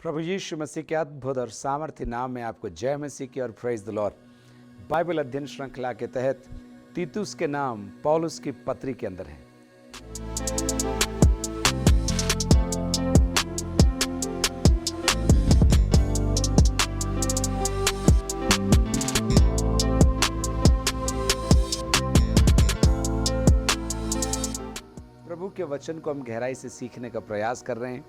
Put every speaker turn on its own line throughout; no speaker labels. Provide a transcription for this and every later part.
प्रभु यीशु मसीह के अद्भुत और सामर्थ्य नाम में आपको जय मसीह की और प्रेज द लॉर्ड। बाइबल अध्ययन श्रृंखला के तहत तीतुस के नाम पौलुस की पत्री के अंदर है। प्रभु के वचन को हम गहराई से सीखने का प्रयास कर रहे हैं।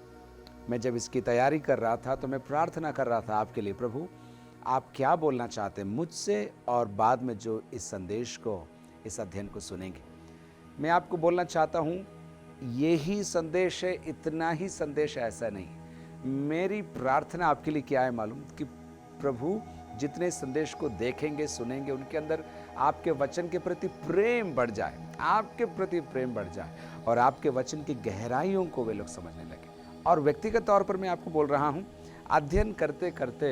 मैं जब इसकी तैयारी कर रहा था तो मैं प्रार्थना कर रहा था आपके लिए, प्रभु आप क्या बोलना चाहते हैं मुझसे और बाद में जो इस संदेश को, इस अध्ययन को सुनेंगे। मैं आपको बोलना चाहता हूँ यही संदेश है, इतना ही संदेश है, ऐसा नहीं। मेरी प्रार्थना आपके लिए क्या है मालूम, कि प्रभु जितने संदेश को देखेंगे सुनेंगे उनके अंदर आपके वचन के प्रति प्रेम बढ़ जाए, आपके प्रति प्रेम बढ़ जाए और आपके वचन की गहराइयों को वे लोग समझने लगे। और व्यक्तिगत तौर पर मैं आपको बोल रहा हूँ, अध्ययन करते करते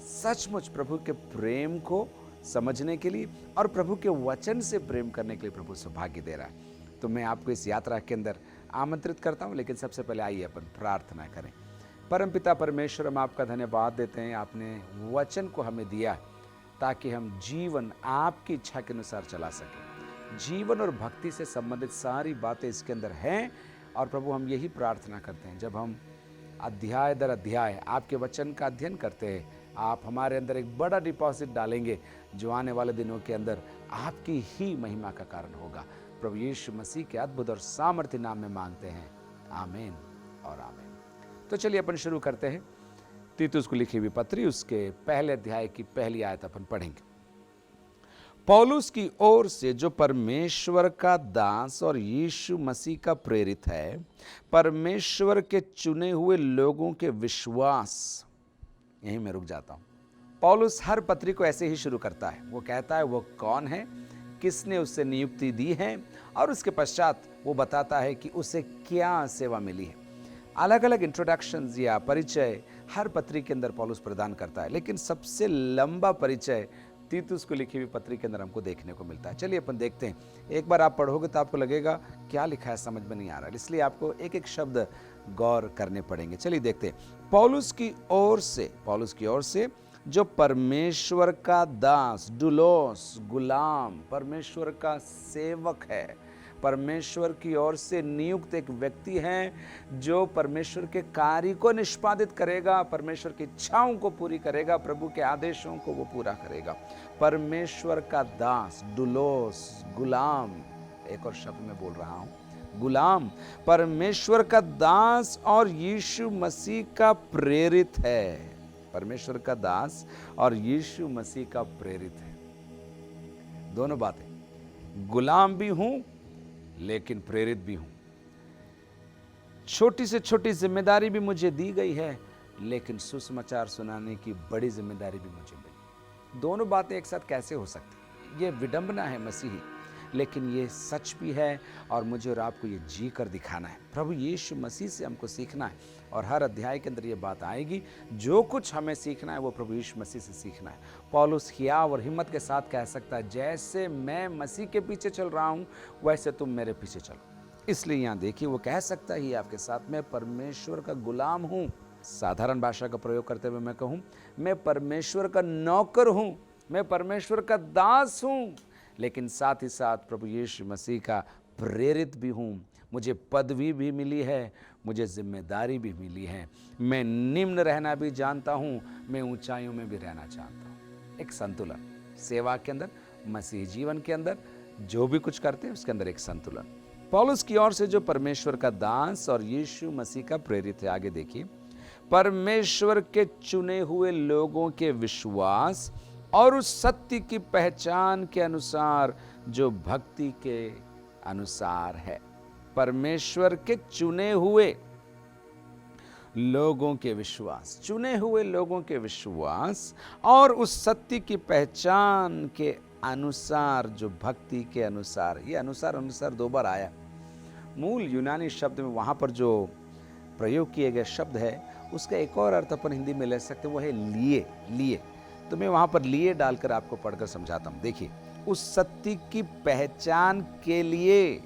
सचमुच प्रभु के प्रेम को समझने के लिए और प्रभु के वचन से प्रेम करने के लिए प्रभु सौभाग्य दे रहा है। तो मैं आपको इस यात्रा के अंदर आमंत्रित करता हूँ, लेकिन सबसे पहले आइए अपन प्रार्थना करें। परमपिता परमेश्वर, हम आपका धन्यवाद देते हैं, आपने वचन को हमें दिया ताकि हम जीवन आपकी इच्छा के अनुसार चला सकें। जीवन और भक्ति से संबंधित सारी बातें इसके अंदर हैं और प्रभु हम यही प्रार्थना करते हैं, जब हम अध्याय दर अध्याय आपके वचन का अध्ययन करते हैं, आप हमारे अंदर एक बड़ा डिपॉजिट डालेंगे जो आने वाले दिनों के अंदर आपकी ही महिमा का कारण होगा। प्रभु यीशु मसीह के अद्भुत और सामर्थ्य नाम में मांगते हैं, आमीन और आमीन। तो चलिए अपन शुरू करते हैं। तीतुस को लिखी हुई पत्री उसके पहले अध्याय की पहली आयत अपन पढ़ेंगे। पौलुस की ओर से, जो परमेश्वर का दास और यीशु मसीह का प्रेरित है, परमेश्वर के चुने हुए लोगों के विश्वास। यहीं मैं रुक जाता हूं। पौलुस हर पत्री को ऐसे ही शुरू करता है। वो कहता है वो कौन है, किसने उससे नियुक्ति दी है और उसके पश्चात वो बताता है कि उसे क्या सेवा मिली है। अलग अलग इंट्रोडक्शंस या परिचय हर पत्री के अंदर पौलुस प्रदान करता है, लेकिन सबसे लंबा परिचय तीतुस को लिखी हुई पत्री के अंदर हमको देखने को मिलता है। चलिए अपन देखते हैं। एक बार आप पढ़ोगे तो आपको लगेगा क्या लिखा है समझ में नहीं आ रहा, इसलिए आपको एक एक शब्द गौर करने पड़ेंगे। चलिए देखते हैं। पौलुस की ओर से जो परमेश्वर का दास, डुलोस, गुलाम, परमेश्वर का सेवक है, परमेश्वर की ओर से नियुक्त एक व्यक्ति है जो परमेश्वर के कार्य को निष्पादित करेगा, परमेश्वर की इच्छाओं को पूरी करेगा, प्रभु के आदेशों को वो पूरा करेगा। परमेश्वर का दास, डुलोस, गुलाम, एक और शब्द में बोल रहा हूं, गुलाम, परमेश्वर का दास और यीशु मसीह का प्रेरित है। परमेश्वर का दास और यीशु मसीह का प्रेरित है। दोनों बातें, गुलाम भी हूं लेकिन प्रेरित भी हूं। छोटी से छोटी जिम्मेदारी भी मुझे दी गई है, लेकिन सुसमाचार सुनाने की बड़ी जिम्मेदारी भी मुझे मिली। दोनों बातें एक साथ कैसे हो सकती? ये विडंबना है मसीही, लेकिन ये सच भी है और मुझे और आपको ये जी कर दिखाना है। प्रभु यीशु मसीह से हमको सीखना है और हर अध्याय के अंदर ये बात आएगी। जो कुछ हमें सीखना है वो प्रभु यीशु मसीह से सीखना है। पौलुस हियाव और हिम्मत के साथ कह सकता है, जैसे मैं मसीह के पीछे चल रहा हूँ वैसे तुम मेरे पीछे चलो। इसलिए यहाँ देखिए वो कह सकता ही आपके साथ, मैं परमेश्वर का गुलाम हूँ। साधारण भाषा का प्रयोग करते हुए मैं कहूँ, मैं परमेश्वर का नौकर हूँ, मैं परमेश्वर का दास हूँ, लेकिन साथ ही साथ प्रभु यीशु मसीह का प्रेरित भी हूँ। मुझे पदवी भी मिली है, मुझे जिम्मेदारी भी मिली है। मैं निम्न रहना भी जानता हूँ, मैं ऊंचाइयों में भी रहना चाहता हूँ। एक संतुलन सेवा के अंदर, मसीह जीवन के अंदर जो भी कुछ करते हैं उसके अंदर एक संतुलन। पौलुस की ओर से जो परमेश्वर का दास और यीशु मसीह का प्रेरित है, आगे देखिए, परमेश्वर के चुने हुए लोगों के विश्वास और उस सत्य की पहचान के अनुसार जो भक्ति के अनुसार है। परमेश्वर के चुने हुए लोगों के विश्वास, चुने हुए लोगों के विश्वास और उस सत्य की पहचान के अनुसार जो भक्ति के अनुसार। ये अनुसार दो बार आया। मूल यूनानी शब्द में वहां पर जो प्रयोग किए गए शब्द है उसका एक और अर्थ अपन हिंदी में ले सकते हैं, वो है लिए। तो मैं वहां पर लिए डालकर आपको पढ़कर समझाता हूं। देखिए, उस सत्य की पहचान के लिए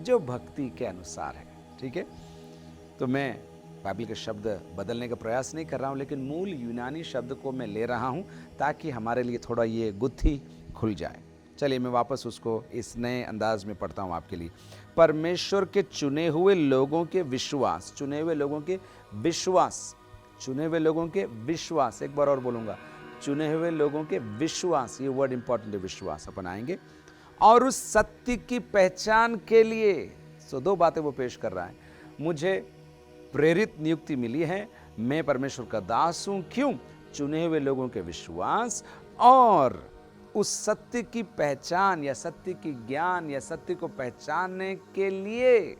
जो भक्ति के अनुसार है। ठीक है, तो मैं बाइबल के शब्द बदलने का प्रयास नहीं कर रहा हूँ, लेकिन मूल यूनानी शब्द को मैं ले रहा हूँ ताकि हमारे लिए थोड़ा ये गुत्थी खुल जाए। चलिए मैं वापस उसको इस नए अंदाज में पढ़ता हूँ आपके लिए। परमेश्वर के चुने हुए लोगों के विश्वास, चुने हुए लोगों के विश्वास, चुने हुए लोगों के विश्वास, एक बार और बोलूँगा, चुने हुए लोगों के विश्वास, ये वर्ड इंपॉर्टेंट है, विश्वास अपन आएंगे, और उस सत्य की पहचान के लिए। सो दो बातें वो पेश कर रहा है। मुझे प्रेरित नियुक्ति मिली है, मैं परमेश्वर का दास हूं, क्यों? चुने हुए लोगों के विश्वास और उस सत्य की पहचान या सत्य की ज्ञान या सत्य को पहचानने के लिए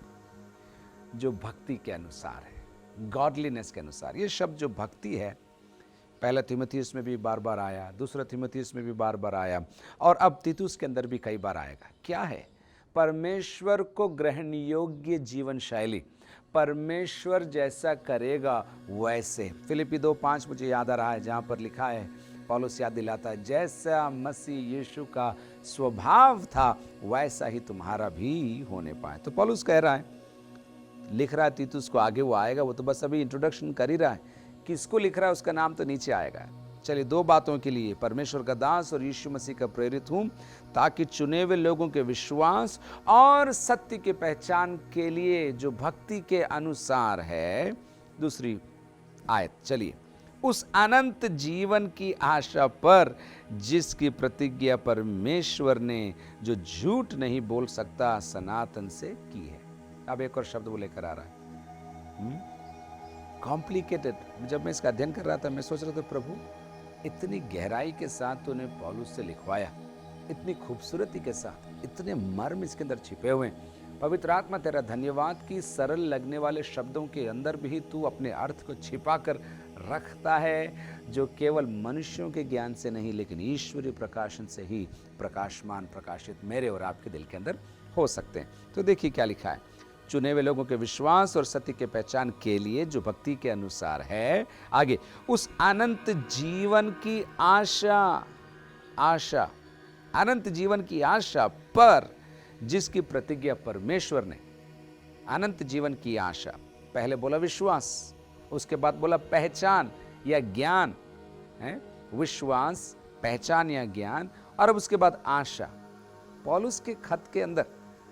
जो भक्ति के अनुसार है, गॉडलीनेस के अनुसार। ये शब्द जो भक्ति है, पहला तीमुथियुस में भी बार बार आया, दूसरा तीमुथियुस में भी बार बार आया, और अब तीतुस के अंदर भी कई बार आएगा। क्या है? परमेश्वर को ग्रहण योग्य जीवन शैली, परमेश्वर जैसा करेगा वैसे। फिलिप्पी 2:5 मुझे याद आ रहा है, जहाँ पर लिखा है, पौलुस याद दिलाता है, जैसा मसीह यीशु का स्वभाव था वैसा ही तुम्हारा भी होने पाए। तो पौलुस कह रहा है, लिख रहा है तीतुस को, आगे वो आएगा, वो तो बस अभी इंट्रोडक्शन कर ही रहा है, किसको लिख रहा है उसका नाम तो नीचे आएगा। चलिए, दो बातों के लिए, परमेश्वर का दास और यीशु मसीह का प्रेरित हूं, ताकि चुने हुए लोगों के विश्वास और सत्य की पहचान के लिए जो भक्ति के अनुसार है। दूसरी आयत, चलिए, उस अनंत जीवन की आशा पर जिसकी प्रतिज्ञा परमेश्वर ने, जो झूठ नहीं बोल सकता, सनातन से की है। अब एक और शब्द वो लेकर आ रहा है, कॉम्प्लिकेटेड। जब मैं इसका अध्ययन कर रहा था, मैं सोच रहा था, प्रभु इतनी गहराई के साथ तूने पौलुस से लिखवाया, इतनी खूबसूरती के साथ, इतने मर्म इसके अंदर छिपे हुए हैं। पवित्र आत्मा तेरा धन्यवाद कि सरल लगने वाले शब्दों के अंदर भी तू अपने अर्थ को छिपा कर रखता है, जो केवल मनुष्यों के ज्ञान से नहीं, लेकिन ईश्वरीय प्रकाशन से ही प्रकाशमान, प्रकाशित मेरे और आपके दिल के अंदर हो सकते हैं। तो देखिए क्या लिखा है, चुने हुए लोगों के विश्वास और सत्य के पहचान के लिए जो भक्ति के अनुसार है। आगे, उस अनंत जीवन की आशा, आशा, अनंत जीवन की आशा पर जिसकी प्रतिज्ञा परमेश्वर ने, अनंत जीवन की आशा, पहले बोला विश्वास, उसके बाद बोला पहचान या ज्ञान है, विश्वास, पहचान या ज्ञान, और अब उसके बाद आशा। पौलुस के खत के अंदर,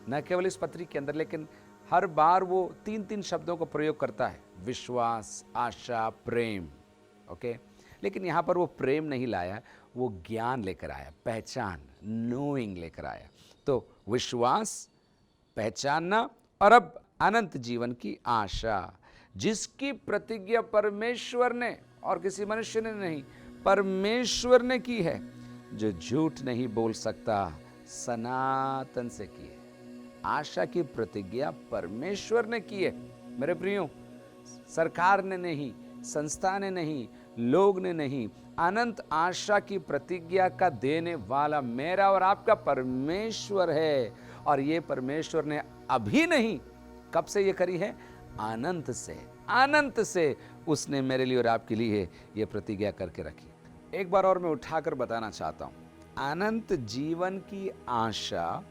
न केवल इस पत्री के अंदर, लेकिन हर बार वो 3-3 शब्दों को प्रयोग करता है, विश्वास, आशा, प्रेम। ओके, लेकिन यहाँ पर वो प्रेम नहीं लाया, वो ज्ञान लेकर आया, पहचान, नोइंग लेकर आया। तो विश्वास, पहचानना, और अब अनंत जीवन की आशा, जिसकी प्रतिज्ञा परमेश्वर ने, और किसी मनुष्य ने नहीं, परमेश्वर ने की है, जो झूठ नहीं बोल सकता, सनातन से की है। आशा की प्रतिज्ञा परमेश्वर ने की है मेरे प्रियो, सरकार ने नहीं, संस्था ने नहीं, लोग ने नहीं, अनंत आशा की प्रतिज्ञा का देने वाला मेरा और आपका परमेश्वर है। और ये परमेश्वर ने अभी नहीं, कब से ये करी है? अनंत से, अनंत से उसने मेरे लिए और आपके लिए ये प्रतिज्ञा करके रखी। एक बार और मैं उठाकर बताना चाहता हूं, अनंत जीवन की आशा,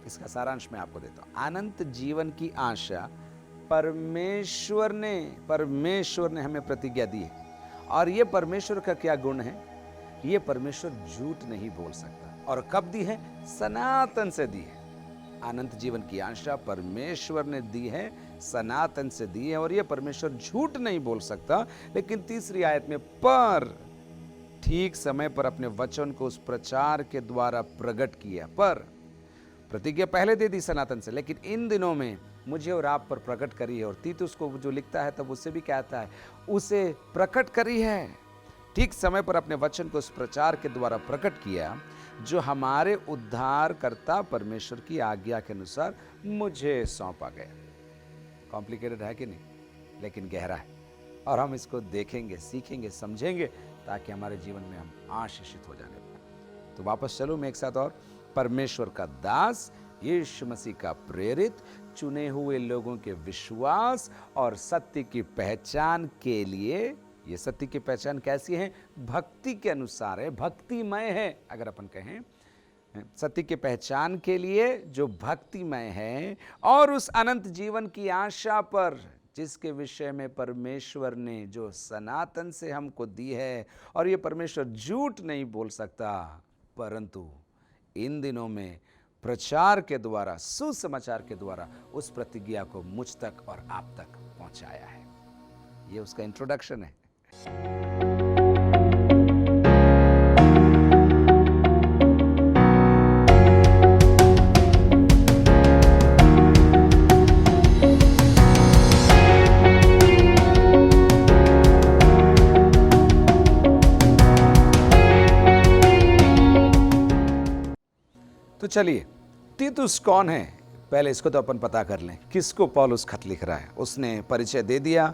इसका सारांश मैं आपको देता हूं। अनंत जीवन की आशा परमेश्वर ने हमें प्रतिज्ञा दी है। और ये परमेश्वर का क्या गुण है? ये परमेश्वर झूठ नहीं बोल सकता। और कब दी है? सनातन से दी है। अनंत जीवन की आशा परमेश्वर ने दी है, सनातन से दी है, और ये परमेश्वर झूठ नहीं बोल सकता। लेकिन तीसरी आयत में, पर ठीक समय पर अपने वचन को उस प्रचार के द्वारा प्रकट किया। पर प्रतिज्ञा पहले दे दी सनातन से, लेकिन इन दिनों में मुझे और आप पर प्रकट करी है। और तीतुस को जो लिखता है तब उससे भी कहता है, उसे प्रकट करी है, ठीक समय पर अपने वचन को उस प्रचार के द्वारा प्रकट किया, जो हमारे उद्धारकर्ता परमेश्वर की आज्ञा के अनुसार मुझे सौंपा गया। कॉम्प्लिकेटेड है कि नहीं? लेकिन गहरा है, और हम इसको देखेंगे, सीखेंगे, समझेंगे, ताकि हमारे जीवन में हम आशीषित हो जाने पाए। तो वापस चलो मैं एक साथ और, परमेश्वर का दास, यीशु मसीह का प्रेरित, चुने हुए लोगों के विश्वास और सत्य की पहचान के लिए। ये सत्य की पहचान कैसी है? भक्ति के अनुसार है, भक्तिमय है। अगर अपन कहें सत्य की पहचान के लिए जो भक्तिमय है, और उस अनंत जीवन की आशा पर जिसके विषय में परमेश्वर ने जो सनातन से हमको दी है, और ये परमेश्वर झूठ नहीं बोल सकता, परंतु इन दिनों में प्रचार के द्वारा, सुसमाचार के द्वारा उस प्रतिज्ञा को मुझ तक और आप तक पहुंचाया है। ये उसका इंट्रोडक्शन है। तो चलिए, तीतुस कौन है, पहले इसको तो अपन पता कर लें, किसको पौलुस खत लिख रहा है। उसने परिचय दे दिया,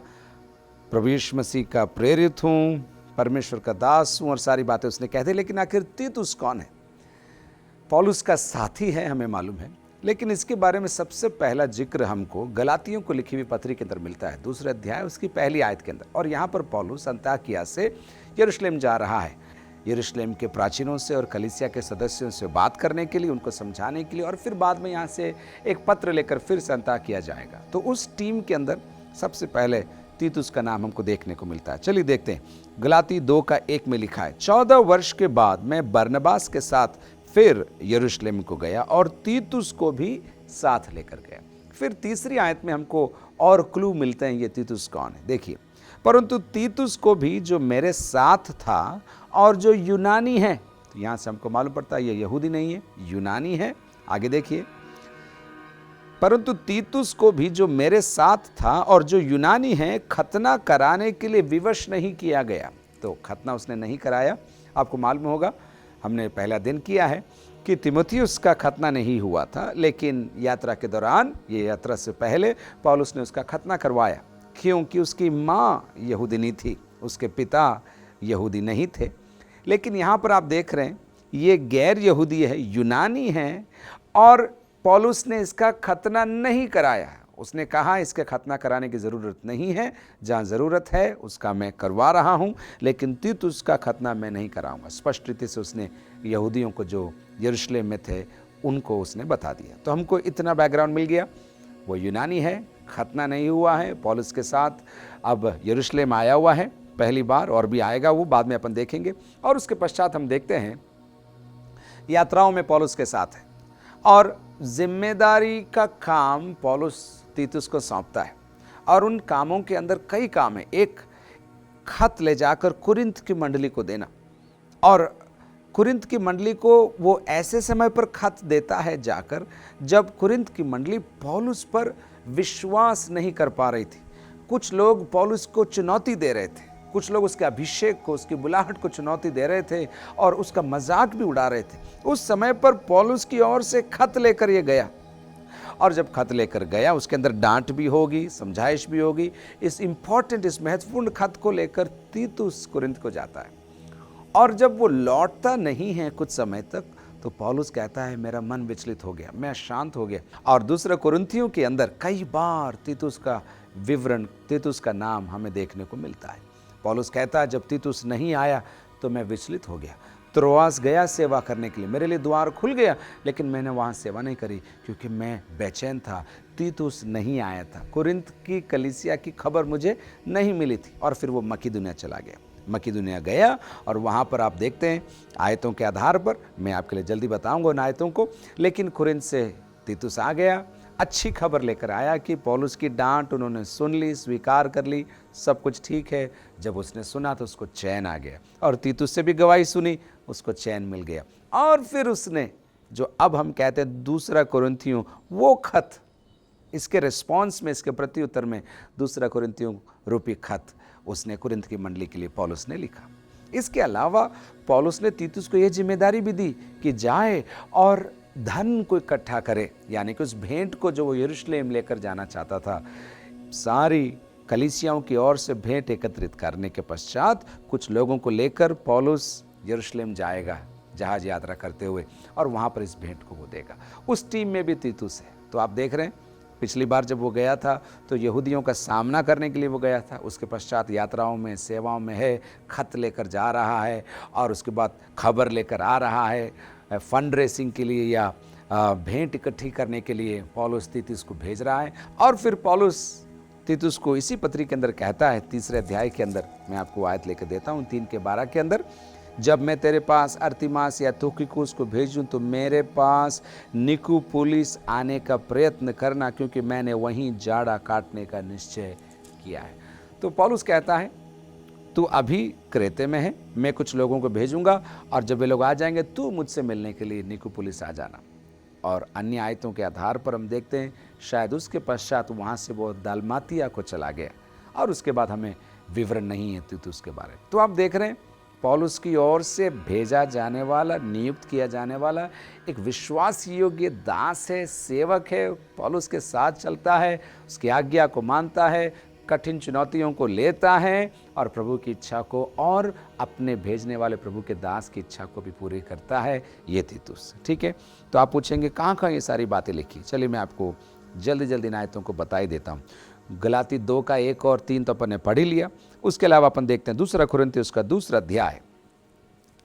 प्रभु यीशु मसीह का प्रेरित हूँ, परमेश्वर का दास हूँ, और सारी बातें उसने कह दी। लेकिन आखिर तीतुस कौन है? पौलुस का साथी है, हमें मालूम है, लेकिन इसके बारे में सबसे पहला जिक्र हमको गलातियों को लिखी हुई पत्री के अंदर मिलता है, 2 अध्याय उसकी पहली आयत के अंदर। और यहाँ पर पौलुस अन्ताकिया से यरूशलेम जा रहा है, यरूशलेम के प्राचीनों से और कलीसिया के सदस्यों से बात करने के लिए, उनको समझाने के लिए, और फिर बाद में यहाँ से एक पत्र लेकर फिर से अन्ताकिया जाएगा। तो उस टीम के अंदर सबसे पहले तीतुस का नाम हमको देखने को मिलता है। चलिए देखते हैं, गलाती 2:1 में लिखा है, 14 वर्ष के बाद मैं बरनबास के साथ फिर यरूशलेम को गया और तीतुस को भी साथ लेकर गया। फिर तीसरी आयत में हमको और क्लू मिलते हैं, ये तीतुस कौन है। देखिए, परंतु तीतुस को भी जो मेरे साथ था और जो यूनानी है, तो यहां से हमको मालूम पड़ता है ये यहूदी नहीं है, यूनानी है। आगे देखिए, परंतु तीतुस को भी जो मेरे साथ था और जो यूनानी है, खतना कराने के लिए विवश नहीं किया गया। तो खतना उसने नहीं कराया। आपको मालूम होगा, हमने पहला दिन किया है कि तीमुथियुस का खतना नहीं हुआ था, लेकिन यात्रा के दौरान, ये यात्रा से पहले पौलुस ने उसका खतना करवाया, क्योंकि उसकी माँ यहूदिनी थी, उसके पिता यहूदी नहीं थे। लेकिन यहाँ पर आप देख रहे हैं, ये गैर यहूदी है, यूनानी है, और पौलुस ने इसका खतना नहीं कराया। उसने कहा इसके खतना कराने की ज़रूरत नहीं है, जहाँ ज़रूरत है उसका मैं करवा रहा हूँ, लेकिन तीतुस का खतना मैं नहीं कराऊंगा। स्पष्ट रीति से उसने यहूदियों को जो यरूशलेम में थे उनको उसने बता दिया। तो हमको इतना बैकग्राउंड मिल गया, वो यूनानी है, खतना नहीं हुआ है, पौलुस के साथ अब यरूशलेम आया हुआ है पहली बार, और भी आएगा, वो बाद में अपन देखेंगे। और उसके पश्चात हम देखते हैं यात्राओं में पौलुस के साथ है, और जिम्मेदारी का काम पौलुस तीतुस को सौंपता है, और उन कामों के अंदर कई काम है। एक, खत ले जाकर कुरिन्थ की मंडली को देना, और कुरिन्थ की मंडली को वो ऐसे समय पर खत देता है जाकर जब कुरिन्थ की मंडली पौलुस पर विश्वास नहीं कर पा रही थी। कुछ लोग पौलुस को चुनौती दे रहे थे, कुछ लोग उसके अभिषेक को, उसकी बुलाहट को चुनौती दे रहे थे और उसका मजाक भी उड़ा रहे थे। उस समय पर पौलुस की ओर से खत लेकर ये गया, और जब खत लेकर गया उसके अंदर डांट भी होगी, समझाइश भी होगी। इस इंपॉर्टेंट, इस महत्वपूर्ण खत को लेकर तीतुस कुरिन्थ को जाता है, और जब वो लौटता नहीं है कुछ समय तक, तो पौलुस कहता है मेरा मन विचलित हो गया, मैं शांत हो गया। और दूसरे कुरिन्थियों के अंदर कई बार तीतुस का विवरण, तीतुस का नाम हमें देखने को मिलता है। पौलुस कहता है जब तीतुस नहीं आया तो मैं विचलित हो गया, त्रोआस गया सेवा करने के लिए, मेरे लिए द्वार खुल गया, लेकिन मैंने वहाँ सेवा नहीं करी क्योंकि मैं बेचैन था, तीतुस नहीं आया था, कुरिन्थ की कलीसिया की खबर मुझे नहीं मिली थी। और फिर वो मकीदुनिया चला गया, मकीदुनिया गया, और वहाँ पर आप देखते हैं आयतों के आधार पर, मैं आपके लिए जल्दी बताऊंगा उन आयतों को, लेकिन कुरिन्थ से तीतुस आ गया, अच्छी खबर लेकर आया कि पौलुस की डांट उन्होंने सुन ली, स्वीकार कर ली, सब कुछ ठीक है। जब उसने सुना तो उसको चैन आ गया, और तीतुस से भी गवाही सुनी, उसको चैन मिल गया। और फिर उसने, जो अब हम कहते हैं दूसरा कुरिन्थियों, वो खत, इसके रिस्पॉन्स में, इसके प्रत्युत्तर में दूसरा कुरिन्थियों रूपी खत उसने कुरिन्थ की मंडली के लिए पौलुस ने लिखा। इसके अलावा पौलुस ने तीतुस को यह जिम्मेदारी भी दी कि जाए और धन को इकट्ठा करे, यानी कि उस भेंट को जो वो यरूशलेम लेकर जाना चाहता था, सारी कलीसियाओं की ओर से भेंट एकत्रित करने के पश्चात कुछ लोगों को लेकर पौलुस यरूशलेम जाएगा जहाज यात्रा करते हुए, और वहाँ पर इस भेंट को वो देगा। उस टीम में भी तीतुस है। तो आप देख रहे हैं, पिछली बार जब वो गया था तो यहूदियों का सामना करने के लिए वो गया था, उसके पश्चात यात्राओं में, सेवाओं में है, खत लेकर जा रहा है, और उसके बाद खबर लेकर आ रहा है, फंड रेसिंग के लिए या भेंट इकट्ठी करने के लिए पौलुस तीतुस को भेज रहा है। और फिर पौलुस तीतुस को इसी पत्री के अंदर कहता है, 3 अध्याय के अंदर, मैं आपको आयत लेकर देता हूँ 3 के 12 के अंदर, जब मैं तेरे पास अर्तिमास या तुखिकुस को भेजूं तो मेरे पास निकुपुलिस आने का प्रयत्न करना, क्योंकि मैंने वहीं जाड़ा काटने का निश्चय किया है। तो पौलुस कहता है तू अभी क्रेते में है, मैं कुछ लोगों को भेजूंगा और जब वे लोग आ जाएंगे तू मुझसे मिलने के लिए निकुपुलिस आ जाना। और अन्य आयतों के आधार पर हम देखते हैं शायद उसके पश्चात वहाँ से वो दलमातिया को चला गया और उसके बाद हमें विवरण नहीं है तीतुस के बारे में। तो आप देख रहे हैं पौलुस की ओर से भेजा जाने वाला, नियुक्त किया जाने वाला एक विश्वास योग्य दास है, सेवक है, पौलुस के साथ चलता है, उसकी आज्ञा को मानता है, कठिन चुनौतियों को लेता है और प्रभु की इच्छा को और अपने भेजने वाले प्रभु के दास की इच्छा को भी पूरी करता है, ये तीतुस। ठीक है, तो आप पूछेंगे कहाँ कहाँ ये सारी बातें लिखी। चलिए मैं आपको जल्दी जल्दी इन आयतों को बता ही देता हूँ। गलाती 2 का 1 और 3 तो अपन ने पढ़ ही लिया। उसके अलावा अपन देखते हैं 2 कुरिन्थी उसका 2 अध्याय,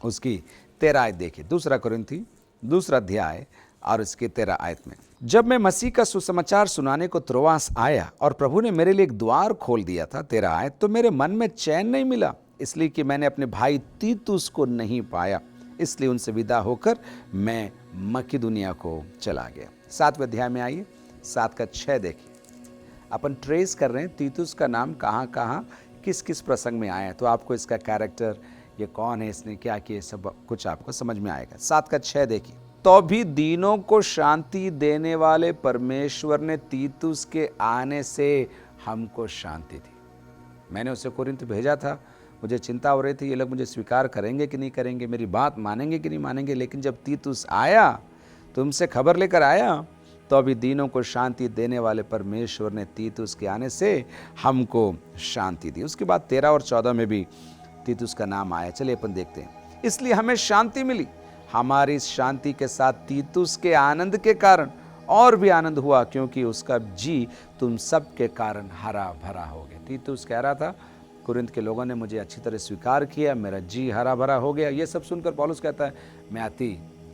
उसकी 13 आयत देखिए। 2 कुरिन्थी 2 अध्याय और इसके 13 आयत में, जब मैं मसीह का सुसमाचार सुनाने को त्रोआस आया और प्रभु ने मेरे लिए एक द्वार खोल दिया था, 13 आयत, तो मेरे मन में चैन नहीं मिला, इसलिए कि मैंने अपने भाई तीतुस को नहीं पाया, इसलिए उनसे विदा होकर मैं मकिदुनिया को चला गया। 7वें अध्याय में आइए, 7 का 6 देखिए। अपन ट्रेस कर रहे हैं तीतुस का नाम कहाँ कहाँ किस किस प्रसंग में आया है, तो आपको इसका कैरेक्टर, ये कौन है, इसने क्या किया, सब कुछ आपको समझ में आएगा। 7 का 6 देखिए। तो भी दीनों को शांति देने वाले परमेश्वर ने तीतुस के आने से हमको शांति दी। मैंने उसे कोरिन्थ भेजा था, मुझे चिंता हो रही थी ये लोग मुझे स्वीकार करेंगे कि नहीं करेंगे, मेरी बात मानेंगे कि नहीं मानेंगे, लेकिन जब तीतुस आया, तुमसे खबर लेकर आया, तो अभी दीनों को शांति देने वाले परमेश्वर ने तीतुस के आने से हमको शांति दी। उसके बाद 13 और 14 में भी तीतुस का नाम आया। चलिए अपन देखते हैं। इसलिए हमें शांति मिली, हमारी इस शांति के साथ तीतुस के आनंद के कारण और भी आनंद हुआ, क्योंकि उसका जी तुम सब के कारण हरा भरा हो गया। तीतुस कह रहा था कुरिन्थ के लोगों ने मुझे अच्छी तरह स्वीकार किया, मेरा जी हरा भरा हो गया। ये सब सुनकर पौलुस कहता है मैं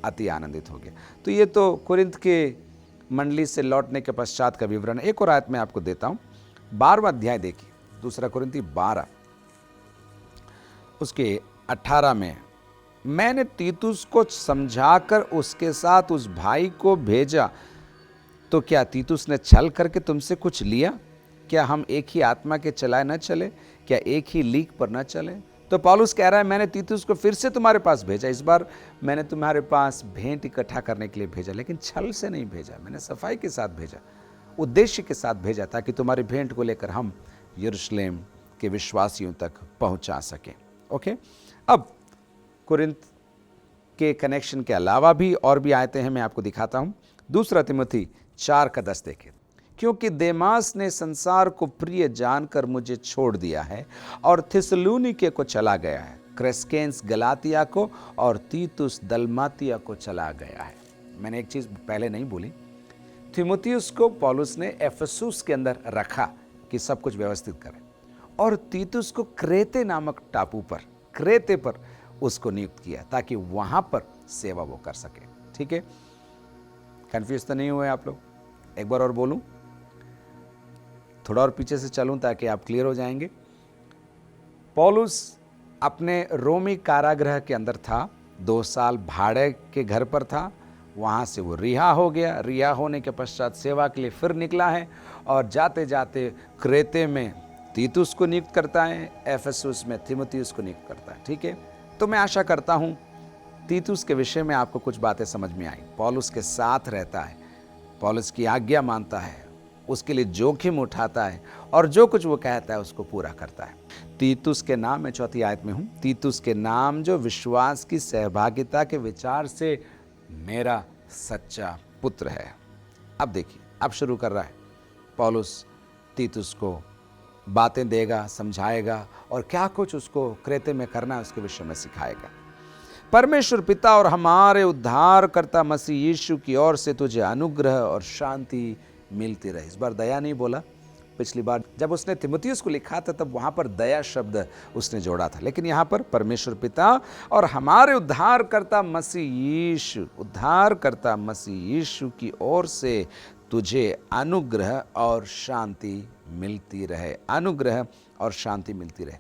अति आनंदित हो गया। तो ये तो कुरिन्थ के मंडली से लौटने के पश्चात का विवरण। एक और आयत मैं आपको देता हूँ, 12वां अध्याय देखिए, 2 कुरिन्थी 12 उसके 18 में, मैंने तीतुस को समझाकर उसके साथ उस भाई को भेजा, तो क्या तीतुस ने छल करके तुमसे कुछ लिया? क्या हम एक ही आत्मा के चलाए न चले? क्या एक ही लीक पर न चले? तो पौलुस कह रहा है मैंने तीतुस को फिर से तुम्हारे पास भेजा, इस बार मैंने तुम्हारे पास भेंट इकट्ठा करने के लिए भेजा, लेकिन छल से नहीं भेजा, मैंने सफाई के साथ भेजा, उद्देश्य के साथ भेजा, ताकि तुम्हारी भेंट को लेकर हम यरूशलेम के विश्वासियों तक पहुंचा सकें। ओके, अब कुरिन्थ के कनेक्शन के अलावा भी और भी आयतें हैं, मैं आपको दिखाता हूं। 2 तिमोथी 4 का 10 देखें। क्योंकि देमास ने संसार को प्रिय जानकर मुझे छोड़ दिया है और थिस्सलुनीके को चला गया है, क्रेस्केंस गलातिया को और तीतुस दलमातिया को चला गया है। मैंने एक चीज़ पहले नहीं बोली, थिमुथियुस को पौलुस ने एफेसुस के अंदर रखा कि सब कुछ व्यवस्थित करे, और तीतुस को क्रेते नामक टापू पर, क्रेते पर उसको नियुक्त किया ताकि वहां पर सेवा वो कर सके। ठीक है, कंफ्यूज तो नहीं हुए आप लोग? एक बार और बोलूं, थोड़ा और पीछे से चलूं ताकि आप क्लियर हो जाएंगे। पौलुस अपने रोमी कारागृह के अंदर था, 2 साल भाड़े के घर पर था, वहाँ से वो रिहा हो गया। रिहा होने के पश्चात सेवा के लिए फिर निकला है और जाते जाते क्रेते में तीतुस को नियुक्त करता है, एफेसुस में थिमुथियुस को नियुक्त करता है। ठीक है, तो मैं आशा करता हूँ तीतुस के विषय में आपको कुछ बातें समझ में आई। पौलुस के साथ रहता है, पौलुस की आज्ञा मानता है, उसके लिए जोखिम उठाता है और जो कुछ वो कहता है उसको पूरा करता है। तीतुस के नाम, मैं 4 आयत में हूँ, तीतुस के नाम जो विश्वास की सहभागिता के विचार से मेरा सच्चा पुत्र है। अब देखिए, अब शुरू कर रहा है पौलुस, तीतुस को बातें देगा, समझाएगा और क्या कुछ उसको क्रेते में करना है उसके विषय में सिखाएगा। परमेश्वर पिता और हमारे उद्धारकर्ता मसीह यीशु की ओर से तुझे अनुग्रह और शांति मिलती रहे। इस बार दया नहीं बोला, पिछली बार जब उसने तीमुथियुस को लिखा था तब वहां पर दया शब्द उसने जोड़ा था, लेकिन यहां पर परमेश्वर पिता और हमारे उद्धारकर्ता मसीह यीशु की ओर से तुझे अनुग्रह और शांति मिलती रहे, अनुग्रह और शांति मिलती रहे।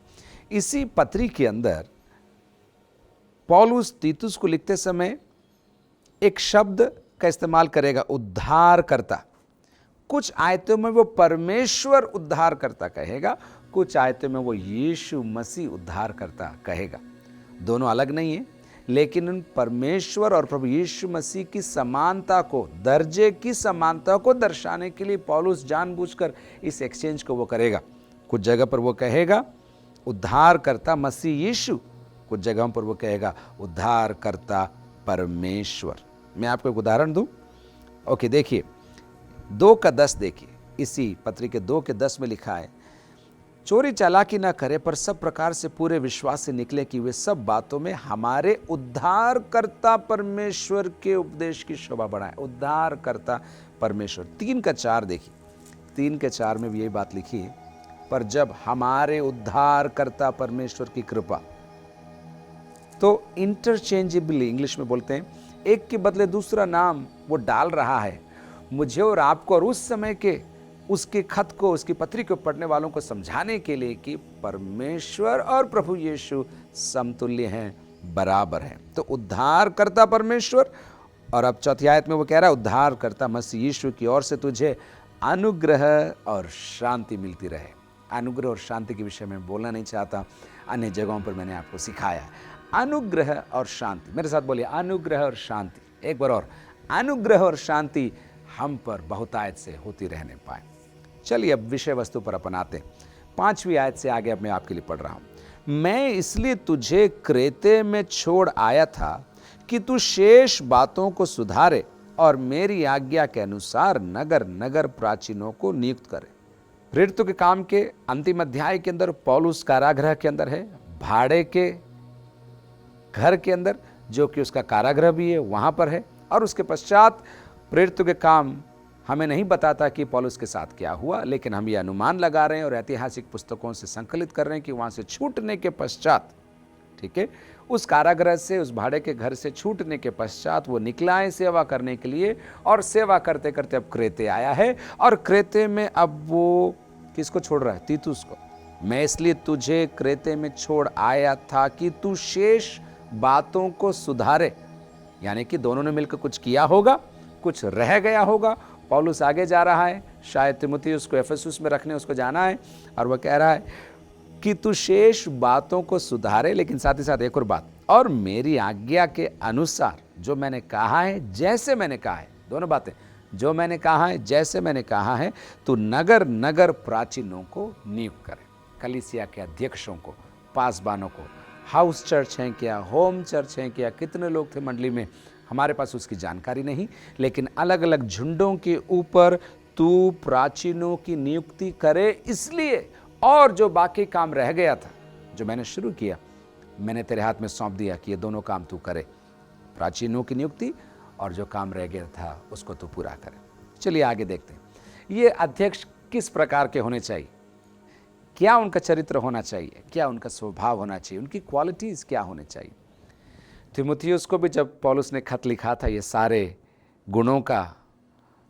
इसी पत्री के अंदर पौलुस तीतुस को लिखते समय एक शब्द का इस्तेमाल करेगा, उद्धारकर्ता। कुछ आयतों में वो परमेश्वर उद्धारकर्ता कहेगा, कुछ आयतों में वो यीशु मसीह उद्धारकर्ता कहेगा। दोनों अलग नहीं है, लेकिन उन परमेश्वर और प्रभु यीशु मसीह की समानता को, दर्जे की समानता को दर्शाने के लिए पौलुस जानबूझकर इस एक्सचेंज को वो करेगा। कुछ जगह पर वो कहेगा उद्धारकर्ता मसीह यीशु, कुछ जगहों पर वो कहेगा उद्धारकर्ता परमेश्वर। मैं आपको एक उदाहरण दूं। ओके, देखिए 2:10 देखिए, इसी पत्री के 2:10 में लिखा है, चोरी चालाकी ना करे पर सब प्रकार से पूरे विश्वास से निकले कि वे सब बातों में हमारे उद्धारकर्ता परमेश्वर के उपदेश की शोभा बढ़ाएं। उद्धारकर्ता परमेश्वर। 3:4 देखिए, 3:4 में भी यही बात लिखी है, पर जब हमारे उद्धारकर्ता परमेश्वर की कृपा, तो इंटरचेंजेबली इंग्लिश में बोलते हैं, एक के बदले दूसरा नाम वो डाल रहा है मुझे और आपको, और उस समय के उसके खत को, उसकी पत्री को पढ़ने वालों को समझाने के लिए कि परमेश्वर और प्रभु यीशु समतुल्य हैं, बराबर हैं। तो उद्धारकर्ता परमेश्वर, और अब चौथी आयत में वो कह रहा है उद्धारकर्ता मसीह यीशु की ओर से तुझे अनुग्रह और शांति मिलती रहे। अनुग्रह और शांति के विषय में बोलना नहीं चाहता, अन्य जगहों पर मैंने आपको सिखाया है। अनुग्रह और शांति, मेरे साथ बोलिए, अनुग्रह और शांति। एक बार और, अनुग्रह और शांति हम पर बहुतायत से होती रहने पाए। चलिए अब विषय वस्तु पर अपन आते हैं। 5वीं आयत से आगे अब मैं आपके लिए पढ़ रहा हूं। मैं इसलिए तुझे क्रेते में छोड़ आया था कि तू शेष बातों को सुधारे और मेरी आज्ञा के अनुसार नगर नगर प्राचीनों को नियुक्त करे। प्रेरितों के काम के अंतिम अध्याय के अंदर पौलुस कारागृह के अंदर है, भाड़े के घर के अंदर, जो कि उसका कारागृह भी है, वहां पर है। और उसके पश्चात प्रेरितों के काम हमें नहीं बताता कि पौलुस के साथ क्या हुआ, लेकिन हम ये अनुमान लगा रहे हैं और ऐतिहासिक पुस्तकों से संकलित कर रहे हैं कि वहां से छूटने के पश्चात, ठीक है, उस कारागृह से, उस भाड़े के घर से छूटने के पश्चात वो निकला है सेवा करने के लिए, और सेवा करते करते अब क्रेते आया है। और क्रेते में अब वो किसको छोड़ रहा है? तीतुस को। मैं इसलिए तुझे क्रेते में छोड़ आया था कि तू शेष बातों को सुधारे, यानी कि दोनों ने मिलकर कुछ किया होगा, कुछ रह गया होगा। पौलुस आगे जा रहा है, शायद तीमुथियुस को एफेसुस में रखने उसको जाना है, और वह कह रहा है कि तू शेष बातों को सुधारे, लेकिन साथ ही साथ एक और बात, और मेरी आज्ञा के अनुसार जो मैंने कहा है, जैसे मैंने कहा है, दोनों बातें, जो मैंने कहा है, जैसे मैंने कहा है, तू नगर नगर प्राचीनों को नियुक्त करे। कलीसिया के अध्यक्षों को, पासबानों को, हाउस चर्च हैं क्या, होम चर्च हैं क्या, कितने लोग थे मंडली में, हमारे पास उसकी जानकारी नहीं, लेकिन अलग अलग झुंडों के ऊपर तू प्राचीनों की नियुक्ति करे इसलिए, और जो बाकी काम रह गया था, जो मैंने शुरू किया, मैंने तेरे हाथ में सौंप दिया कि ये दोनों काम तू करे, प्राचीनों की नियुक्ति और जो काम रह गया था उसको तू पूरा करे। चलिए आगे देखते हैं। ये अध्यक्ष किस प्रकार के होने चाहिए, क्या उनका चरित्र होना चाहिए, क्या उनका स्वभाव होना चाहिए, उनकी क्वालिटीज़ क्या होने चाहिए। तीमुथियुस को भी जब पौलुस ने खत लिखा था, ये सारे गुणों का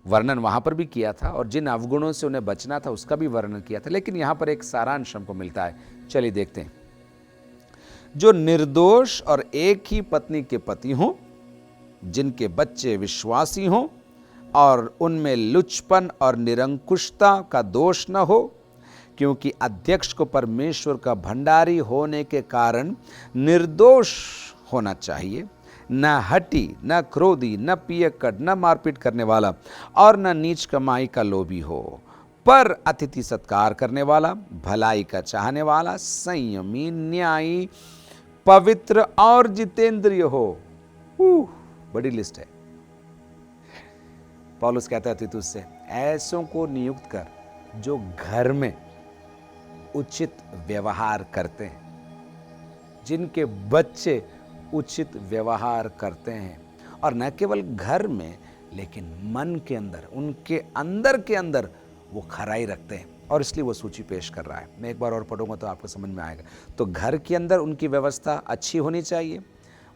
वर्णन वहाँ पर भी किया था, और जिन अवगुणों से उन्हें बचना था उसका भी वर्णन किया था, लेकिन यहाँ पर एक सारांश हमको मिलता है। चलिए देखते हैं। जो निर्दोष और एक ही पत्नी के पति हों, जिनके बच्चे विश्वासी हों, और उनमें लुचपन और निरंकुशता का दोष न हो, क्योंकि अध्यक्ष को परमेश्वर का भंडारी होने के कारण निर्दोष होना चाहिए, न हठी, न क्रोधी, न पियक्कड़, न मारपीट करने वाला, और न नीच कमाई का लोभी हो, पर अतिथि सत्कार करने वाला, भलाई का चाहने वाला, संयमी, न्यायी, पवित्र और जितेंद्रिय हो। बड़ी लिस्ट है। पौलुस कहता है तीतुस से, ऐसों को नियुक्त कर जो घर में उचित व्यवहार करते हैं, जिनके बच्चे उचित व्यवहार करते हैं, और न केवल घर में लेकिन मन के अंदर, उनके अंदर के अंदर वो खराई रखते हैं, और इसलिए वो सूची पेश कर रहा है। मैं एक बार और पढ़ूंगा तो आपको समझ में आएगा। तो घर के अंदर उनकी व्यवस्था अच्छी होनी चाहिए,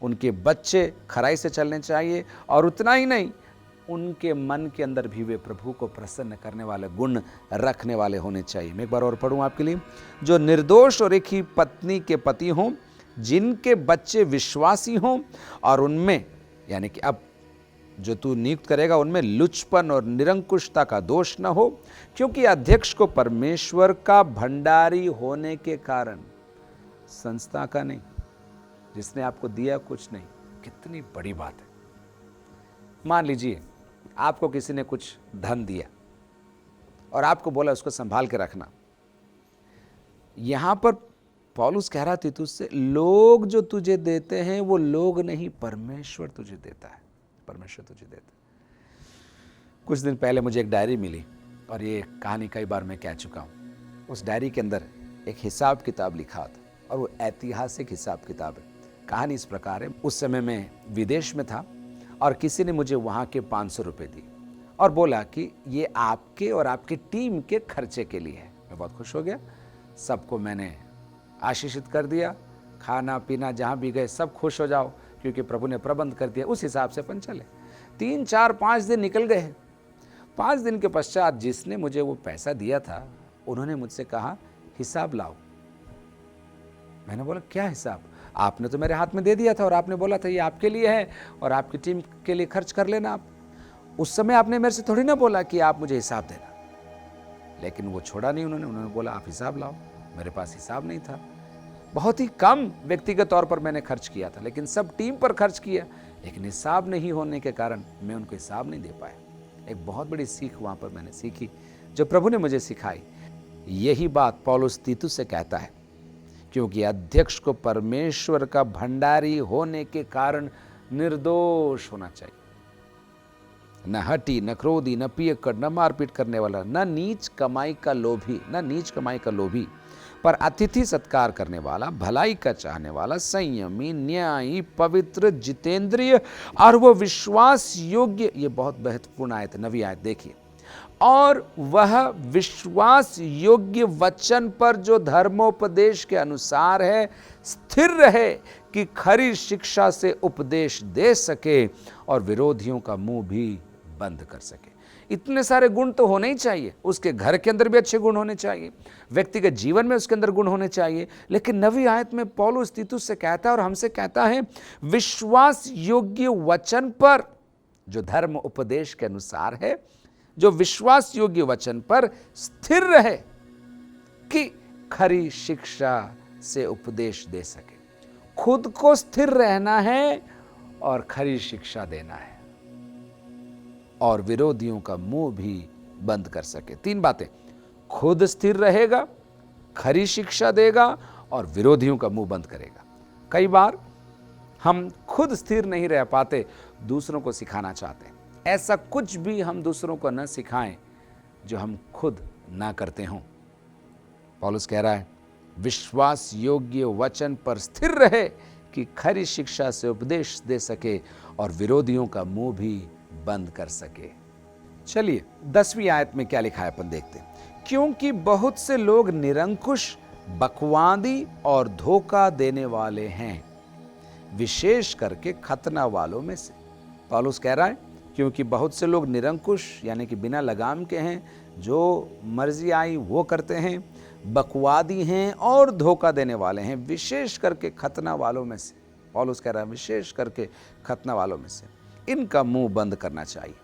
उनके बच्चे खराई से चलने चाहिए, और उतना ही नहीं, उनके मन के अंदर भी वे प्रभु को प्रसन्न करने वाले गुण रखने वाले होने चाहिए। मैं एक बार और पढ़ूं आपके लिए। जो निर्दोष और एक ही पत्नी के पति हों, जिनके बच्चे विश्वासी हों, और उनमें, यानी कि अब जो तू नियुक्त करेगा उनमें लुचपन और निरंकुशता का दोष न हो, क्योंकि अध्यक्ष को परमेश्वर का भंडारी होने के कारण, संस्था का नहीं, जिसने आपको दिया कुछ नहीं। कितनी बड़ी बात है। मान लीजिए आपको किसी ने कुछ धन दिया और आपको बोला उसको संभाल के रखना। यहां पर पौलुस कह रहा तीतुस से, लोग जो तुझे देते हैं वो लोग नहीं, परमेश्वर तुझे देता है। परमेश्वर तुझे देता है। कुछ दिन पहले मुझे एक डायरी मिली और ये कहानी कई बार मैं कह चुका हूं। उस डायरी के अंदर एक हिसाब किताब लिखा था और वो ऐतिहासिक हिसाब किताब है। कहानी इस प्रकार है, उस समय मैं विदेश में था और किसी ने मुझे वहाँ के 500 रुपये दिए और बोला कि ये आपके और आपकी टीम के खर्चे के लिए है। मैं बहुत खुश हो गया। सबको मैंने आशीषित कर दिया। खाना पीना जहाँ भी गए सब खुश हो जाओ, क्योंकि प्रभु ने प्रबंध कर दिया। उस हिसाब से अपन चले। 3, 4, 5 दिन निकल गए। 5 दिन के पश्चात जिसने मुझे वो पैसा दिया था, उन्होंने मुझसे कहा हिसाब लाओ। मैंने बोला क्या हिसाब? आपने तो मेरे हाथ में दे दिया था और आपने बोला था ये आपके लिए है और आपकी टीम के लिए खर्च कर लेना आप। उस समय आपने मेरे से थोड़ी ना बोला कि आप मुझे हिसाब देना। लेकिन वो छोड़ा नहीं उन्होंने बोला आप हिसाब लाओ। मेरे पास हिसाब नहीं था। बहुत ही कम व्यक्तिगत तौर पर मैंने खर्च किया था, लेकिन सब टीम पर खर्च किया। लेकिन हिसाब नहीं होने के कारण मैं उनको हिसाब नहीं दे पाया। एक बहुत बड़ी सीख वहाँ पर मैंने सीखी, जो प्रभु ने मुझे सिखाई। यही बात पौलुस तीतुस से कहता है, क्योंकि अध्यक्ष को परमेश्वर का भंडारी होने के कारण निर्दोष होना चाहिए। न हठी, न क्रोधी, न पियक्कड़, न मारपीट करने वाला, न नीच कमाई का लोभी, पर अतिथि सत्कार करने वाला, भलाई का चाहने वाला, संयमी, न्यायी, पवित्र, जितेंद्रिय और वो विश्वास योग्य। ये बहुत महत्वपूर्ण आयत, नवी आयत देखिए। और वह विश्वास योग्य वचन पर जो धर्मोपदेश के अनुसार है स्थिर रहे, कि खरी शिक्षा से उपदेश दे सके और विरोधियों का मुंह भी बंद कर सके। इतने सारे गुण तो होने ही चाहिए। उसके घर के अंदर भी अच्छे गुण होने चाहिए, व्यक्तिगत जीवन में उसके अंदर गुण होने चाहिए। लेकिन नवी आयत में पौलुस तीतुस से कहता है और हमसे कहता है, विश्वास योग्य वचन पर जो धर्म उपदेश के अनुसार है, जो विश्वास योग्य वचन पर स्थिर रहे, कि खरी शिक्षा से उपदेश दे सके। खुद को स्थिर रहना है और खरी शिक्षा देना है, और विरोधियों का मुंह भी बंद कर सके। 3 बातें, खुद स्थिर रहेगा, खरी शिक्षा देगा और विरोधियों का मुंह बंद करेगा। कई बार हम खुद स्थिर नहीं रह पाते, दूसरों को सिखाना चाहते हैं। ऐसा कुछ भी हम दूसरों को न सिखाएं जो हम खुद ना करते हों। पौलुस कह रहा है, विश्वास योग्य वचन पर स्थिर रहे, कि खरी शिक्षा से उपदेश दे सके और विरोधियों का मुंह भी बंद कर सके। चलिए 10वीं आयत में क्या लिखा है अपन देखते हैं। क्योंकि बहुत से लोग निरंकुश, बकवादी और धोखा देने वाले हैं, विशेष करके खतना वालों में से। पौलुस कह रहा है, क्योंकि बहुत से लोग निरंकुश यानी कि बिना लगाम के हैं, जो मर्जी आई वो करते हैं, बकवादी हैं और धोखा देने वाले हैं, विशेष करके खतना वालों में से। पौलुस कह रहा है विशेष करके खतना वालों में से, इनका मुंह बंद करना चाहिए।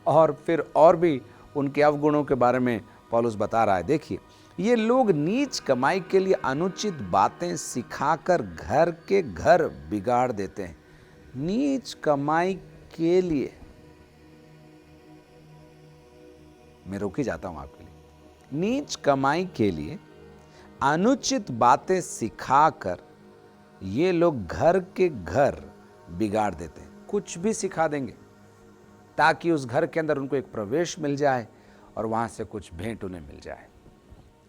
और फिर और भी उनके अवगुणों के बारे में पौलुस बता रहा है। देखिए, ये लोग नीच कमाई के लिए अनुचित बातें सिखाकर घर के घर बिगाड़ देते हैं। नीच कमाई के लिए, मैं रुक ही जाता हूं आपके लिए। नीच कमाई के लिए अनुचित बातें सिखाकर ये लोग घर के घर बिगाड़ देते हैं। कुछ भी सिखा देंगे ताकि उस घर के अंदर उनको एक प्रवेश मिल जाए और वहां से कुछ भेंट उन्हें मिल जाए।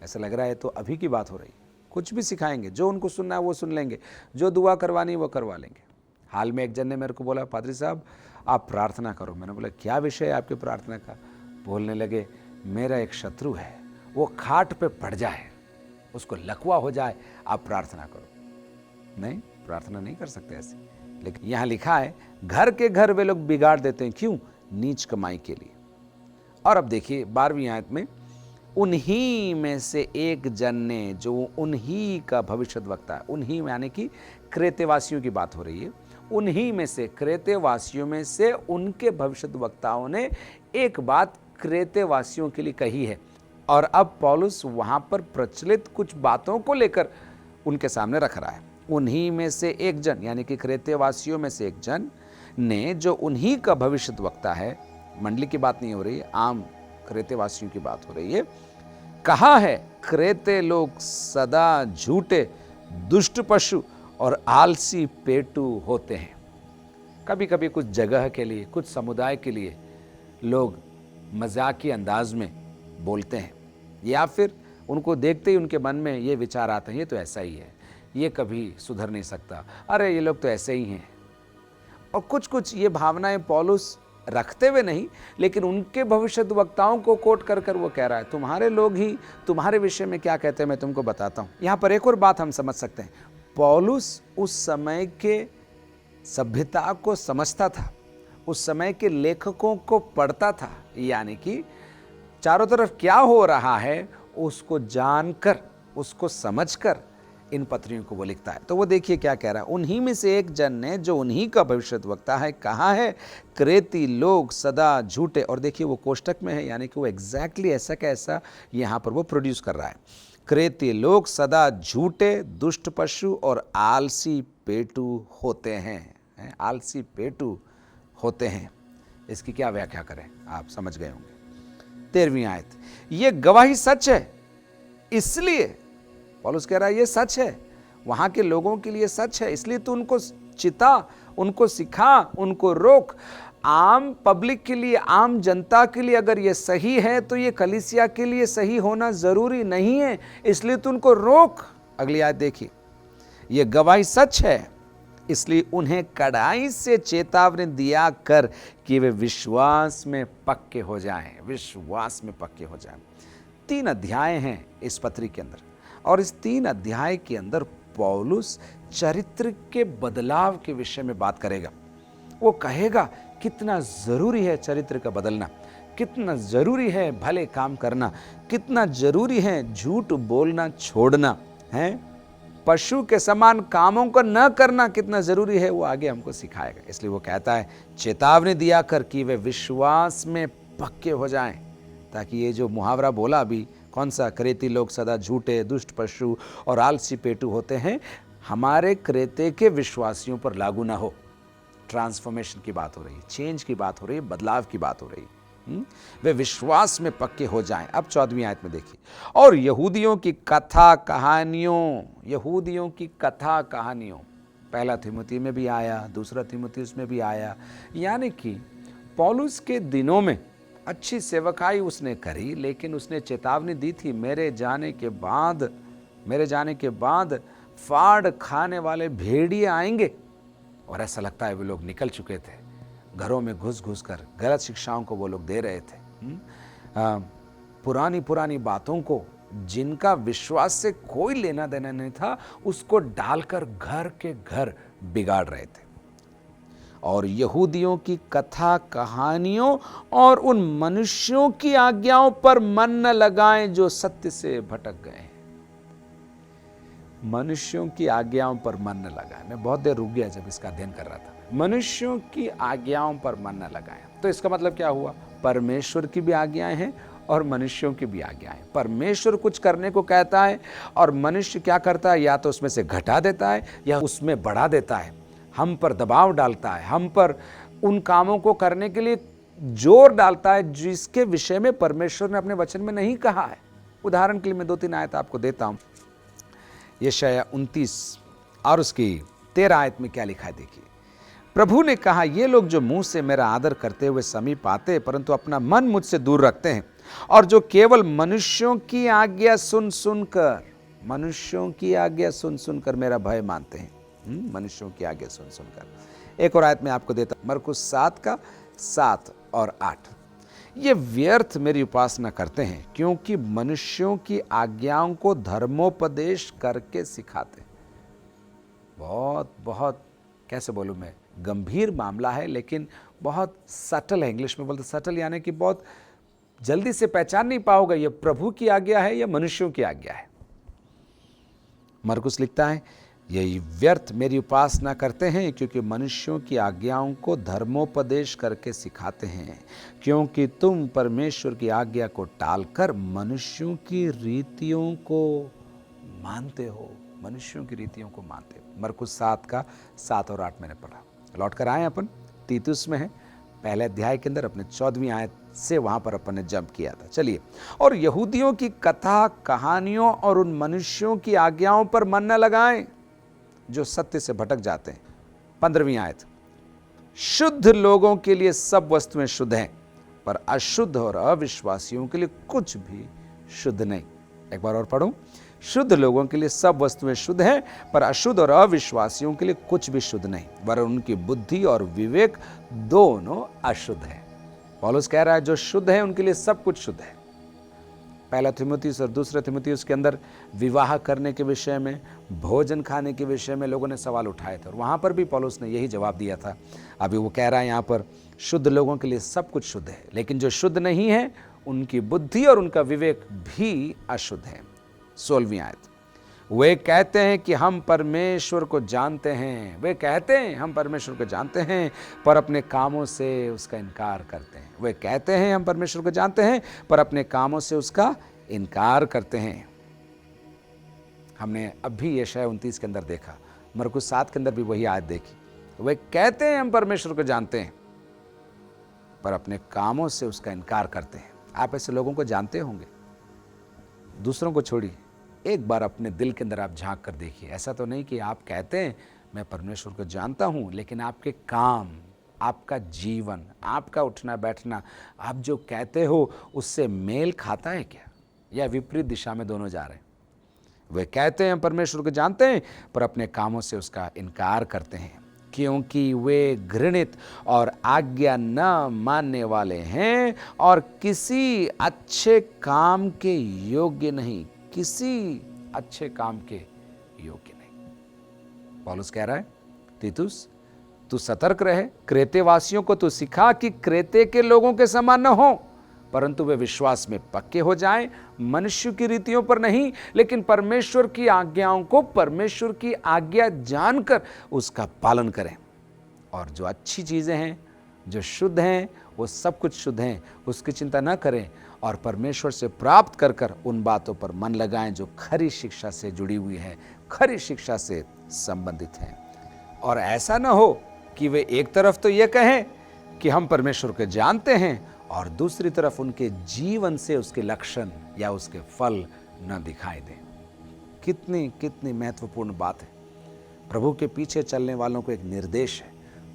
ऐसा लग रहा है तो अभी की बात हो रही है। कुछ भी सिखाएंगे, जो उनको सुनना है वो सुन लेंगे, जो दुआ करवानी है वो करवा लेंगे। हाल में एक जन ने मेरे को बोला, पादरी साहब आप प्रार्थना करो। मैंने बोला क्या विषय है आपकी प्रार्थना का? बोलने लगे, मेरा एक शत्रु है, वो खाट पे पड़ जाए, उसको लकवा हो जाए, आप प्रार्थना करो। नहीं, प्रार्थना नहीं कर सकते ऐसे। लेकिन यहाँ लिखा है घर के घर वे लोग बिगाड़ देते हैं। क्यों? नीच कमाई के लिए। और अब देखिए 12वीं आयत में, उन्हीं में से एक जन ने, जो उन्हीं का भविष्यद्वक्ता है, उन्हीं में यानी कि क्रेतेवासियों की बात हो रही है, उन्हीं में से, क्रेतेवासियों में से उनके भविष्यद्वक्ताओं ने एक बात क्रेतेवासियों के लिए कही है। और अब पौलुस वहां पर प्रचलित कुछ बातों को लेकर उनके सामने रख रहा है। उन्हीं में से एक जन यानी कि क्रेतेवासियों में से एक जन ने, जो उन्हीं का भविष्यद्वक्ता है, मंडली की बात नहीं हो रही, आम क्रेतेवासियों की बात हो रही है, कहा है क्रेते लोग सदा झूठे, दुष्ट पशु और आलसी पेटू होते हैं। कभी कभी कुछ जगह के लिए, कुछ समुदाय के लिए लोग मजाकी अंदाज में बोलते हैं, या फिर उनको देखते ही उनके मन में ये विचार आते हैं, ये तो ऐसा ही है, ये कभी सुधर नहीं सकता, अरे ये लोग तो ऐसे ही हैं। और कुछ कुछ ये भावनाएं पौलुस रखते हुए नहीं, लेकिन उनके भविष्यद्वक्ताओं को कोट कर कर वो कह रहा है, तुम्हारे लोग ही तुम्हारे विषय में क्या कहते हैं मैं तुमको बताता हूं। यहां पर एक और बात हम समझ सकते हैं, पौलुस उस समय के सभ्यता को समझता था, उस समय के लेखकों को पढ़ता था, यानी कि चारों तरफ क्या हो रहा है उसको जानकर, उसको समझकर इन पत्रियों को वो लिखता है। तो वो देखिए क्या कह रहा है, उन्हीं में से एक जन ने, जो उन्हीं का भविष्यद्वक्ता है, कहा है क्रेती लोग सदा झूठे। और देखिए वो कोष्टक में है, यानी कि वो एग्जैक्टली ऐसा कैसा यहाँ पर वो प्रोड्यूस कर रहा है, क्रेती लोग सदा झूठे, दुष्ट पशु और आलसी पेटू होते हैं। आलसी पेटू होते हैं, इसकी क्या व्याख्या करें, आप समझ गए होंगे। 13वीं आयत, ये गवाही सच है, इसलिए पौलुस कह रहा है ये सच है, वहां के लोगों के लिए सच है, इसलिए तू उनको चिता, उनको सिखा, उनको रोक। आम पब्लिक के लिए, आम जनता के लिए अगर ये सही है तो ये कलीसिया के लिए सही होना जरूरी नहीं है, इसलिए तू उनको रोक। अगली आयत देखिए, ये गवाही सच है, इसलिए उन्हें कड़ाई से चेतावनी दिया कर कि वे विश्वास में पक्के हो जाएं, विश्वास में पक्के हो जाएं। 3 अध्याय हैं इस पत्री के अंदर, और इस 3 अध्याय के अंदर पौलुस चरित्र के बदलाव के विषय में बात करेगा। वो कहेगा कितना जरूरी है चरित्र का बदलना, कितना जरूरी है भले काम करना, कितना जरूरी है झूठ बोलना छोड़ना, है पशु के समान कामों को न करना कितना जरूरी है, वो आगे हमको सिखाएगा। इसलिए वो कहता है चेतावनी दिया कर कि वे विश्वास में पक्के हो जाएं, ताकि ये जो मुहावरा बोला अभी, कौन सा, क्रेती लोग सदा झूठे, दुष्ट पशु और आलसी पेटू होते हैं, हमारे क्रेते के विश्वासियों पर लागू ना हो। ट्रांसफॉर्मेशन की बात हो रही है, चेंज की बात हो रही है, बदलाव की बात हो रही है। वे विश्वास में पक्के हो जाएं। अब 14वीं आयत में देखिए, और यहूदियों की कथा कहानियों, यहूदियों की कथा कहानियों, पहला थिमुथी में भी आया, दूसरा थिमुथी उसमें भी आया, यानी कि पौलुस के दिनों में अच्छी सेवकाई उसने करी, लेकिन उसने चेतावनी दी थी, मेरे जाने के बाद फाड़ खाने वाले भेड़िए आएंगे। और ऐसा लगता है वे लोग निकल चुके थे, घरों में घुस घुस कर गलत शिक्षाओं को वो लोग दे रहे थे, पुरानी बातों को, जिनका विश्वास से कोई लेना देना नहीं था, उसको डालकर घर के घर बिगाड़ रहे थे। और यहूदियों की कथा कहानियों और उन मनुष्यों की आज्ञाओं पर मन न लगाएं जो सत्य से भटक गए हैं। मनुष्यों की आज्ञाओं पर मन न लगाएं। मैं बहुत देर रुक गया जब इसका अध्ययन कर रहा था। मनुष्यों की आज्ञाओं पर मन न लगाएं, तो इसका मतलब क्या हुआ, परमेश्वर की भी आज्ञाएं हैं और मनुष्यों की भी आज्ञाएं। परमेश्वर कुछ करने को कहता है और मनुष्य क्या करता है, या तो उसमें से घटा देता है या उसमें बढ़ा देता है, हम पर दबाव डालता है, हम पर उन कामों को करने के लिए जोर डालता है जिसके विषय में परमेश्वर ने अपने वचन में नहीं कहा है। उदाहरण के लिए मैं 2-3 आयत आपको देता हूं। यशायाह 29 और उसकी 13 आयत में क्या लिखा है देखिए, प्रभु ने कहा, ये लोग जो मुंह से मेरा आदर करते हुए समीप आते परंतु अपना मन मुझसे दूर रखते हैं, और जो केवल मनुष्यों की आज्ञा सुन सुनकर मेरा भय मानते हैं, मनुष्यों की आज्ञा सुन सुनकर। एक और आयत में आपको देता, मरकुस 7 का 7 और 8, ये व्यर्थ मेरी उपासना करते हैं क्योंकि मनुष्यों की आज्ञाओं को धर्मोपदेश करके सिखाते हैं। बहुत कैसे बोलूँ मैं, गंभीर मामला है, लेकिन बहुत सटल है। इंग्लिश में बोलते सटल, यानी कि बहुत जल्दी से पहचान नहीं पाओगे ये प्रभु की आज्ञा है या मनुष्यों की आज्ञा है। मरकुस लिखता है, यही व्यर्थ मेरी उपासना करते हैं, क्योंकि मनुष्यों की आज्ञाओं को धर्मोपदेश करके सिखाते हैं, क्योंकि तुम परमेश्वर की आज्ञा को टालकर मनुष्यों की रीतियों को मानते हो। मनुष्यों की रीतियों को मानते हो। मरकुस 7 का 7 और 8 मैंने पढ़ा। लौट कर आए अपन, तीतुस में है, पहले अध्याय के अंदर अपने 14वीं आयत से वहां पर अपन ने जंप किया था। चलिए, और यहूदियों की कथा कहानियों और उन मनुष्यों की आज्ञाओं पर मन न लगाएं जो सत्य से भटक जाते हैं। 15वीं आयत, शुद्ध लोगों के लिए सब वस्तुएं शुद्ध हैं, पर अशुद्ध और अविश्वासियों के लिए कुछ भी शुद्ध नहीं। एक बार और पढ़ूं, शुद्ध लोगों के लिए सब वस्तुएं शुद्ध हैं, पर अशुद्ध और अविश्वासियों के लिए कुछ भी शुद्ध नहीं, वरन उनकी बुद्धि और विवेक दोनों अशुद्ध है। पौलुस कह रहा है जो शुद्ध है उनके लिए सब कुछ शुद्ध है। पहला थिमुथियुस और दूसरा थिमुथियुस के अंदर विवाह करने के विषय में, भोजन खाने के विषय में लोगों ने सवाल उठाए थे, और वहां पर भी पौलुस ने यही जवाब दिया था। अभी वो कह रहा है यहाँ पर, शुद्ध लोगों के लिए सब कुछ शुद्ध है, लेकिन जो शुद्ध नहीं है उनकी बुद्धि और उनका विवेक भी अशुद्ध है। 16वीं आयत, वे कहते हैं कि हम परमेश्वर को जानते हैं, वे कहते हैं हम परमेश्वर को जानते हैं, पर अपने कामों से उसका इनकार करते हैं। वे कहते हैं हम परमेश्वर को जानते हैं, पर अपने कामों से उसका इनकार करते हैं। हमने अभी यशायाह 29 के अंदर देखा, मरकुस 7 के अंदर भी वही आयत देखी। वे कहते हैं हम परमेश्वर को जानते हैं, पर अपने कामों से उसका इनकार करते हैं। आप ऐसे लोगों को जानते होंगे, दूसरों को छोड़िए, एक बार अपने दिल के अंदर आप झांक कर देखिए। ऐसा तो नहीं कि आप कहते हैं मैं परमेश्वर को जानता हूं, लेकिन आपके काम, आपका जीवन, आपका उठना बैठना, आप जो कहते हो उससे मेल खाता है क्या, या विपरीत दिशा में दोनों जा रहे हैं। वे कहते हैं परमेश्वर को जानते हैं, पर अपने कामों से उसका इनकार करते हैं, क्योंकि वे घृणित और आज्ञा न मानने वाले हैं और किसी अच्छे काम के योग्य नहीं, किसी अच्छे काम के योग्य नहीं। पौलुस कह रहा है, तीतुस तू सतर्क रहे, क्रेते वासियों को तू सिखा कि क्रेते के लोगों के समान न हो, परंतु वे विश्वास में पक्के हो जाएं, मनुष्य की रीतियों पर नहीं, लेकिन परमेश्वर की आज्ञाओं को परमेश्वर की आज्ञा जानकर उसका पालन करें। और जो अच्छी चीजें हैं, जो शुद्ध हैं, वो सब कुछ शुद्ध हैं, उसकी चिंता न करें, और परमेश्वर से प्राप्त कर कर उन बातों पर मन लगाएं जो खरी शिक्षा से जुड़ी हुई है, खरी शिक्षा से संबंधित हैं। और ऐसा न हो कि वे एक तरफ तो ये कहें कि हम परमेश्वर को जानते हैं, और दूसरी तरफ उनके जीवन से उसके लक्षण या उसके फल न दिखाई दें। कितनी कितनी महत्वपूर्ण बात है। प्रभु के पीछे चलने वालों को एक निर्देश है,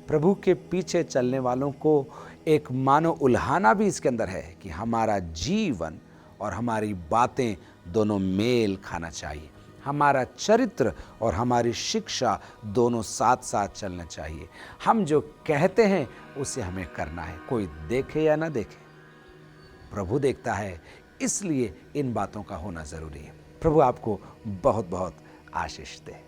प्रभु के पीछे चलने वालों को एक मानो उल्हाना भी इसके अंदर है कि हमारा जीवन और हमारी बातें दोनों मेल खाना चाहिए, हमारा चरित्र और हमारी शिक्षा दोनों साथ साथ चलना चाहिए। हम जो कहते हैं उसे हमें करना है, कोई देखे या ना देखे, प्रभु देखता है, इसलिए इन बातों का होना जरूरी है। प्रभु आपको बहुत बहुत आशीष दे।